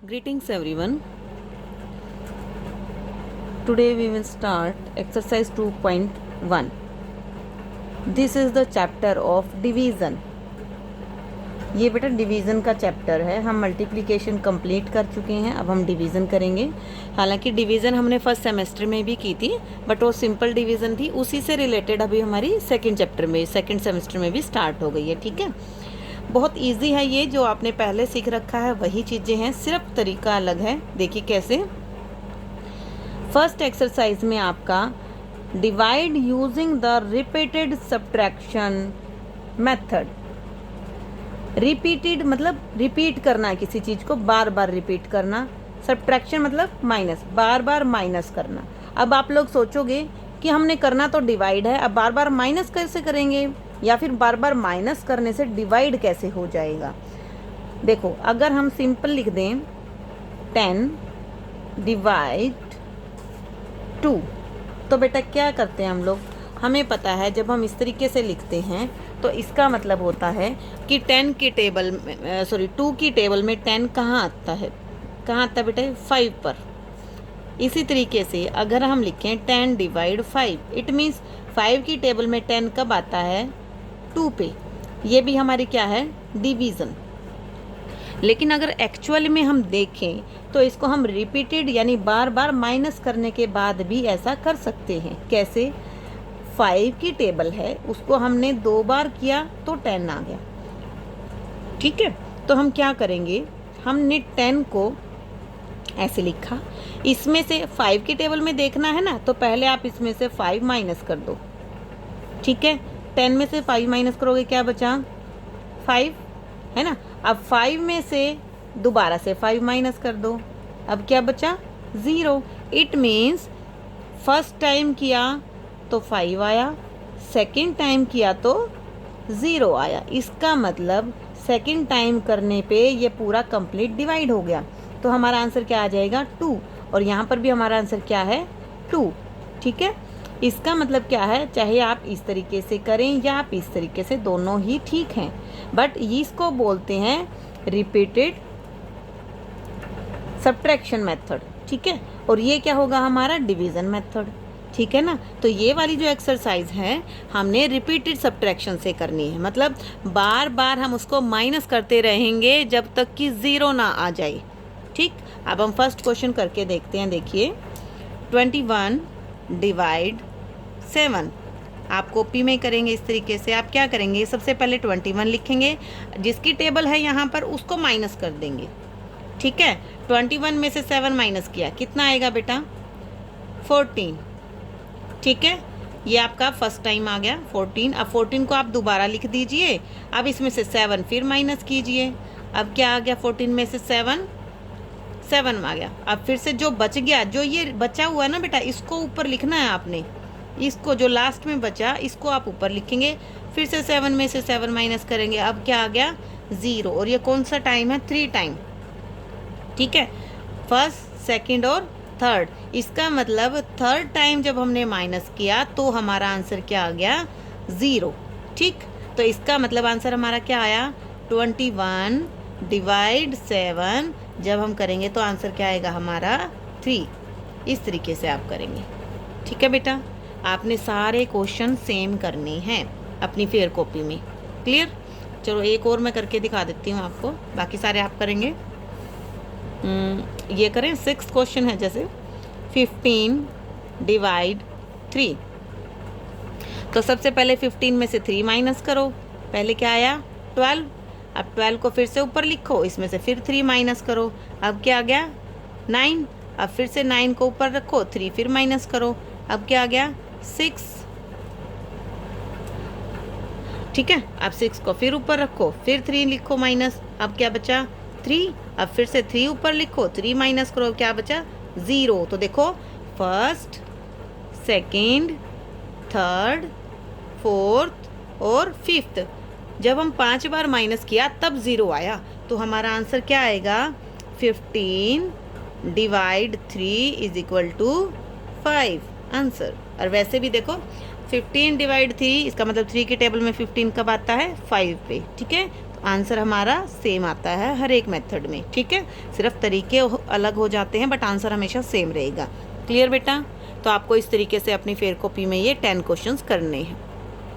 Greetings everyone. Today we will start exercise 2.1. This is the chapter of division. ये बेटा division का chapter है। हम मल्टीप्लिकेशन कंप्लीट कर चुके हैं, अब हम डिवीज़न करेंगे। हालांकि डिवीज़न हमने फर्स्ट सेमेस्टर में भी की थी, बट वो सिंपल डिवीज़न थी, उसी से रिलेटेड अभी हमारी सेकेंड सेमेस्टर में भी स्टार्ट हो गई है। ठीक है, बहुत इजी है ये, जो आपने पहले सीख रखा है वही चीज़ें हैं, सिर्फ तरीका अलग है। देखिए कैसे। फर्स्ट एक्सरसाइज में आपका divide using the repeated subtraction method. Repeated मतलब रिपीट करना, किसी चीज़ को बार बार रिपीट करना। सब्ट्रैक्शन मतलब माइनस, बार बार माइनस करना। अब आप लोग सोचोगे कि हमने करना तो डिवाइड है, अब बार बार माइनस कैसे करेंगे, या फिर बार बार माइनस करने से डिवाइड कैसे हो जाएगा। देखो, अगर हम सिंपल लिख दें 10 डिवाइड 2, तो बेटा क्या करते हैं हम लोग, हमें पता है जब हम इस तरीके से लिखते हैं तो इसका मतलब होता है कि 10 की टेबल में 2 की टेबल में 10 कहाँ आता है, कहाँ आता है बेटा, 5 पर। इसी तरीके से अगर हम लिखें 10 डिवाइड 5, इट मीन्स 5 की टेबल में 10 कब आता है, 2 पे। ये भी हमारी क्या है, डिवीज़न। लेकिन अगर एक्चुअल में हम देखें तो इसको हम रिपीटेड यानी बार बार माइनस करने के बाद भी ऐसा कर सकते हैं। कैसे, 5 की टेबल है, उसको हमने 2 बार किया तो 10 आ गया। ठीक है, तो हम क्या करेंगे, हमने 10 को ऐसे लिखा, इसमें से 5 की टेबल में देखना है ना, तो पहले आप इसमें से 5 माइनस कर दो। ठीक है, 10 में से 5 माइनस करोगे, क्या बचा, 5 है ना। अब 5 में से दोबारा से 5 माइनस कर दो, अब क्या बचा, 0। इट मीन्स फर्स्ट टाइम किया तो 5 आया, सेकंड टाइम किया तो 0 आया। इसका मतलब सेकंड टाइम करने पे ये पूरा कंप्लीट डिवाइड हो गया। तो हमारा आंसर क्या आ जाएगा, 2। और यहाँ पर भी हमारा आंसर क्या है, 2। ठीक है, इसका मतलब क्या है, चाहे आप इस तरीके से करें या आप इस तरीके से, दोनों ही ठीक हैं, बट इसको बोलते हैं रिपीटेड सब्ट्रैक्शन मेथड। ठीक है, और ये क्या होगा, हमारा डिवीज़न मेथड। ठीक है ना। तो ये वाली जो एक्सरसाइज है हमने रिपीटेड सब्ट्रैक्शन से करनी है, मतलब बार बार हम उसको माइनस करते रहेंगे जब तक कि 0 ना आ जाए। ठीक, अब हम फर्स्ट क्वेश्चन करके देखते हैं। देखिए 21 डिवाइड 7, आप कॉपी में करेंगे इस तरीके से। आप क्या करेंगे, सबसे पहले 21 लिखेंगे, जिसकी टेबल है यहाँ पर उसको माइनस कर देंगे। ठीक है, 21 में से 7 माइनस किया, कितना आएगा बेटा, 14। ठीक है, ये आपका फर्स्ट टाइम आ गया 14। अब 14 को आप दोबारा लिख दीजिए, अब इसमें से 7 फिर माइनस कीजिए। अब क्या आ गया, 14 में से 7 आ गया। अब फिर से जो बच गया, जो ये बचा हुआ है ना बेटा, इसको ऊपर लिखना है आपने, इसको जो लास्ट में बचा इसको आप ऊपर लिखेंगे। फिर से 7 में से 7 माइनस करेंगे, अब क्या आ गया, 0। और ये कौन सा टाइम है, 3 टाइम। ठीक है, फर्स्ट, सेकंड और थर्ड। इसका मतलब थर्ड टाइम जब हमने माइनस किया तो हमारा आंसर क्या आ गया, 0। ठीक, तो इसका मतलब आंसर हमारा क्या आया, 21 डिवाइड 7। जब हम करेंगे तो आंसर क्या आएगा हमारा, 3। इस तरीके से आप करेंगे। ठीक है बेटा, आपने सारे क्वेश्चन सेम करने हैं अपनी फेयर कॉपी में। क्लियर। चलो एक और मैं करके दिखा देती हूँ आपको, बाकी सारे आप करेंगे। ये करें, 6th क्वेश्चन है जैसे 15 डिवाइड 3। तो सबसे पहले 15 में से 3 माइनस करो, पहले क्या आया, 12। अब 12 को फिर से ऊपर लिखो, इसमें से फिर 3 माइनस करो, अब क्या आ गया, 9। अब फिर से 9 को ऊपर रखो, 3 फिर माइनस करो, अब क्या आ गया, 6। ठीक है, अब 6 को फिर ऊपर रखो, फिर 3 लिखो माइनस, अब क्या बचा, 3। अब फिर से 3 ऊपर लिखो, 3 माइनस करो, क्या बचा, 0। तो देखो फर्स्ट, सेकंड, थर्ड, फोर्थ और फिफ्थ, जब हम 5 बार माइनस किया तब 0 आया। तो हमारा आंसर क्या आएगा, 15 divide 3 is equal to 5 answer. और वैसे भी देखो 15 डिवाइड 3, इसका मतलब 3 की टेबल में 15 कब आता है, 5 पे। ठीक है, तो आंसर हमारा सेम आता है हर एक मेथड में। ठीक है, सिर्फ तरीके अलग हो जाते हैं बट आंसर हमेशा सेम रहेगा। क्लियर बेटा? तो आपको इस तरीके से अपनी फेयर कॉपी में ये 10 क्वेश्चंस करने हैं।